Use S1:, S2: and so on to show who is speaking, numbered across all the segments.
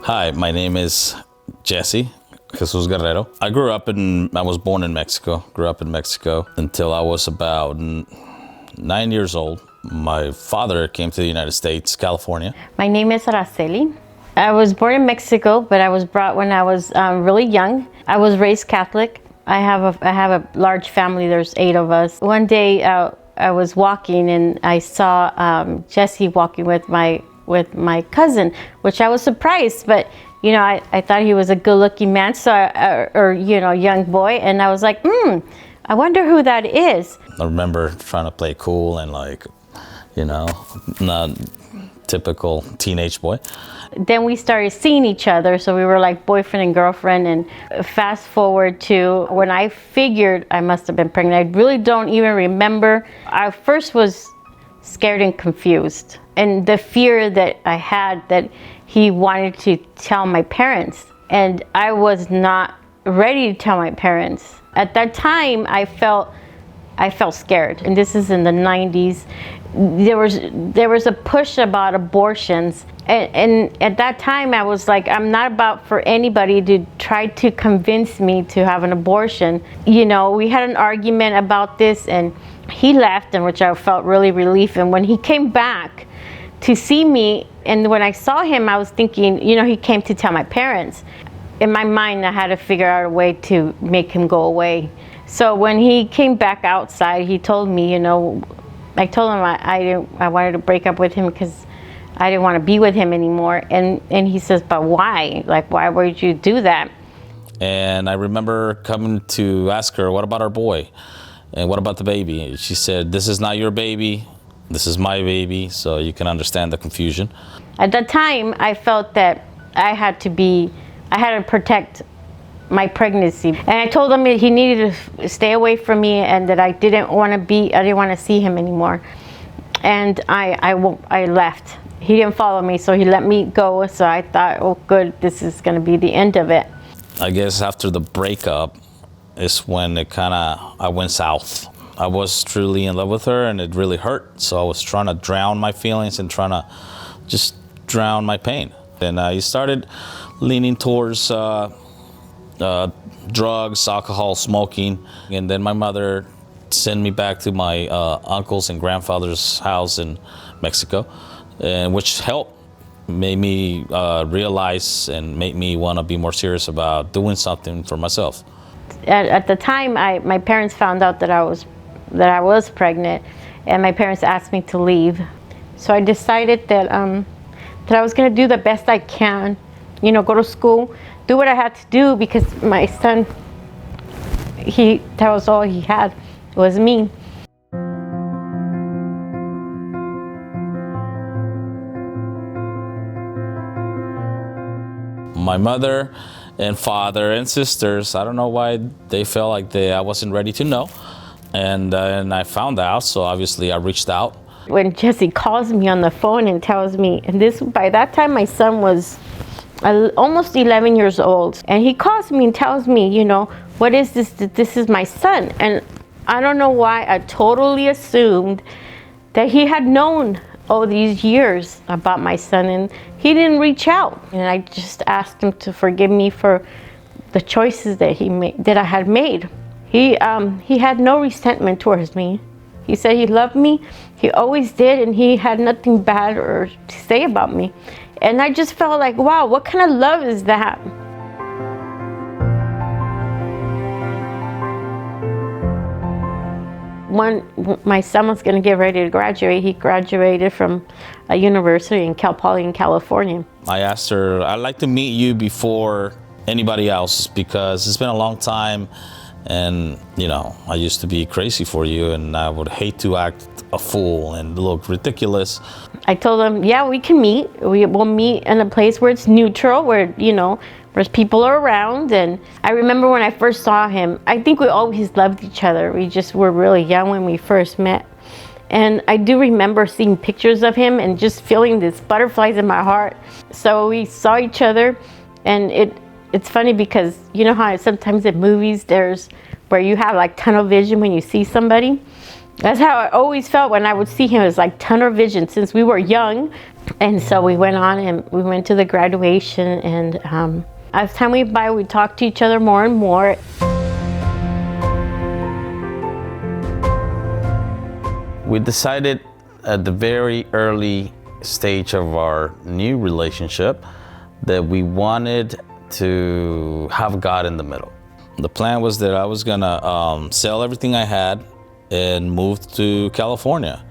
S1: Hi, my name is Jesse Jesus Guerrero. I was born in Mexico, grew up in Mexico until I was about 9 years old. My father came to the United States, California.
S2: My name is Araceli. I was born in Mexico, but I was brought when I was really young. I was raised Catholic. I have a large family. There's 8 of us. One day I was walking and I saw Jesse walking with my cousin, which I was surprised, but you know, I thought he was a good-looking man, young boy, and I was like, I wonder who that is.
S1: I remember trying to play cool and not typical teenage boy.
S2: Then we started seeing each other, so we were like boyfriend and girlfriend. And fast forward to when I figured I must have been pregnant. I really don't even remember. I first was scared and confused, and the fear that I had that he wanted to tell my parents, and I was not ready to tell my parents. At that time, I felt scared, and this is in the 90s. There was a push about abortions, and at that time I was like, I'm not about for anybody to try to convince me to have an abortion. You know, we had an argument about this, and he left, and which I felt really relief. And when he came back to see me, and when I saw him, I was thinking, he came to tell my parents. In my mind, I had to figure out a way to make him go away. So when he came back outside, he told me, I told him I wanted to break up with him because I didn't want to be with him anymore. And he says, but why? Like, why would you do that?
S1: And I remember coming to ask her, what about our boy? And what about the baby? She said, this is not your baby. This is my baby. So you can understand the confusion.
S2: At that time, I felt that I had to protect my pregnancy. And I told him that he needed to stay away from me and that I didn't want to see him anymore. And I left. He didn't follow me, so he let me go. So I thought, oh good, this is going to be the end of it.
S1: I guess after the breakup is when I went south. I was truly in love with her and it really hurt. So I was trying to drown my feelings and trying to just drown my pain. And I started leaning towards drugs, alcohol, smoking. And then my mother sent me back to my uncle's and grandfather's house in Mexico, and which helped, made me realize and made me want to be more serious about doing something for myself.
S2: At the time, my parents found out that I was pregnant, and my parents asked me to leave. So I decided that I was going to do the best I can, go to school, do what I had to do, because my son, that was all he had, was me.
S1: My mother and father and sisters, I don't know why they felt like I wasn't ready to know. And I found out, so obviously I reached out.
S2: When Jesse calls me on the phone and tells me, and by that time my son was almost 11 years old, and he calls me and tells me, what is this? This is my son. And I don't know why I totally assumed that he had known all these years about my son, and he didn't reach out. And I just asked him to forgive me for the choices that I had made. He had no resentment towards me. He said he loved me. He always did, and he had nothing bad or to say about me. And I just felt like, wow, what kind of love is that? When my son was going to get ready to graduate, he graduated from a university in Cal Poly in California.
S1: I asked her, I'd like to meet you before anybody else because it's been a long time. And, I used to be crazy for you, and I would hate to act a fool and look ridiculous. I
S2: told him, yeah, we can meet. We'll meet in a place where it's neutral, where, where people are around. And I remember when I first saw him, I think we always loved each other. We just were really young when we first met. And I do remember seeing pictures of him and just feeling these butterflies in my heart. So we saw each other, and it's funny because how sometimes in movies there's where you have like tunnel vision when you see somebody. That's how I always felt when I would see him. It was like tunnel vision since we were young. And so we went on and we went to the graduation. And as time went by, we talked to each other more and more.
S1: We decided at the very early stage of our new relationship that we wanted to have God in the middle. The plan was that I was gonna sell everything I had and move to California.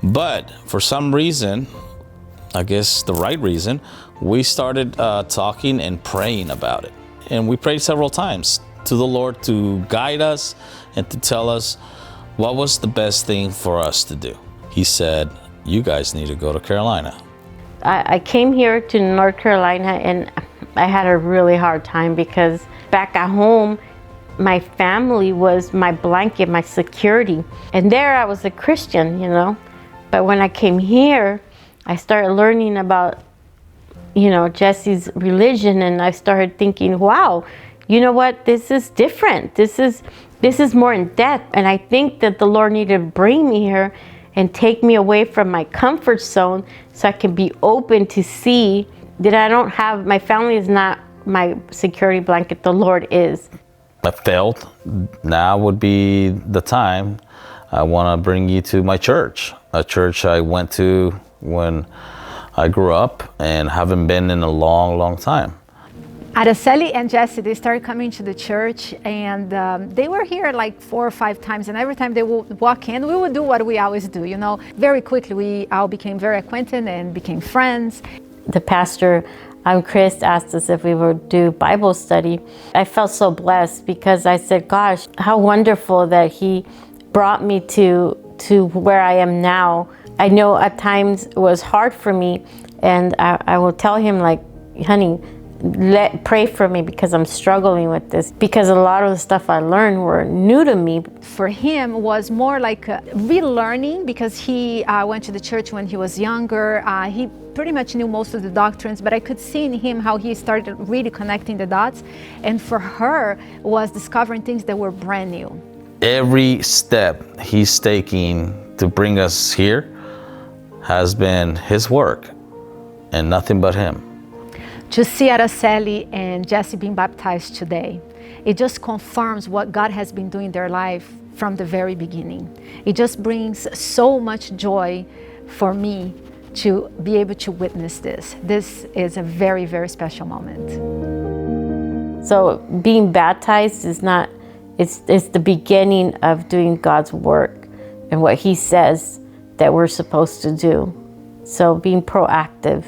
S1: But for some reason, I guess the right reason, we started talking and praying about it. And we prayed several times to the Lord to guide us and to tell us what was the best thing for us to do. He said, you guys need to go to Carolina.
S2: I came here to North Carolina and I had a really hard time because back at home, my family was my blanket, my security. And there I was a Christian, you know. But when I came here, I started learning about, you know, Jesse's religion, and I started thinking, wow, you know what, this is different. This is more in depth. And I think that the Lord needed to bring me here and take me away from my comfort zone so I can be open to see that I don't have, my family is not my security blanket, the Lord is.
S1: I felt now would be the time. I want to bring you to my church, a church I went to when I grew up and haven't been in a long, long time.
S3: Araceli and Jesse, they started coming to the church, and they were here like 4 or 5 times, and every time they would walk in, we would do what we always do, you know. Very quickly, we all became very acquainted and became friends.
S2: The pastor, Chris, asked us if we would do Bible study. I felt so blessed because I said, gosh, how wonderful that he brought me to where I am now. I know at times it was hard for me, and I will tell him, like, honey, pray for me because I'm struggling with this, because a lot of the stuff I learned were new to me.
S3: For him was more like relearning, because he went to the church when he was younger. He pretty much knew most of the doctrines, but I could see in him how he started really connecting the dots. And for her was discovering things that were brand new.
S1: Every step he's taking to bring us here has been his work and nothing but him.
S3: To see Araceli and Jesse being baptized today, it just confirms what God has been doing in their life from the very beginning. It just brings so much joy for me to be able to witness this. This is a very, very special moment.
S2: So being baptized is not, it's the beginning of doing God's work and what he says that we're supposed to do. So being proactive.